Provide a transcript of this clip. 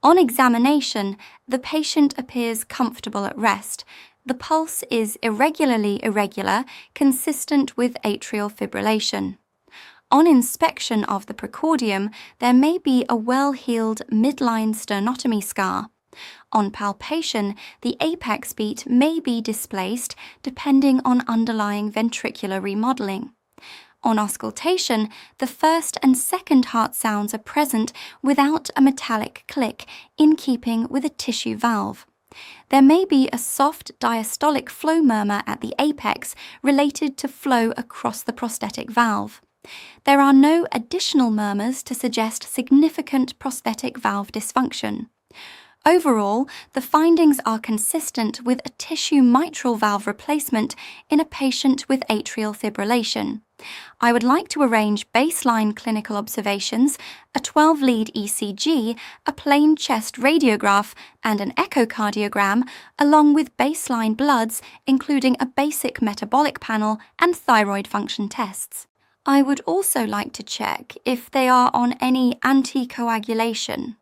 On examination, the patient appears comfortable at rest. The pulse is irregularly irregular, consistent with atrial fibrillation. On inspection of the precordium, there may be a well-healed midline sternotomy scar. On palpation, the apex beat may be displaced depending on underlying ventricular remodeling. On auscultation, the first and second heart sounds are present without a metallic click, in keeping with a tissue valve. There may be a soft diastolic flow murmur at the apex related to flow across the prosthetic valve. There are no additional murmurs to suggest significant prosthetic valve dysfunction. Overall, the findings are consistent with a tissue mitral valve replacement in a patient with atrial fibrillation. I would like to arrange baseline clinical observations, a 12-lead ECG, a plain chest radiograph, and an echocardiogram, along with baseline bloods, including a basic metabolic panel and thyroid function tests. I would also like to check if they are on any anticoagulation.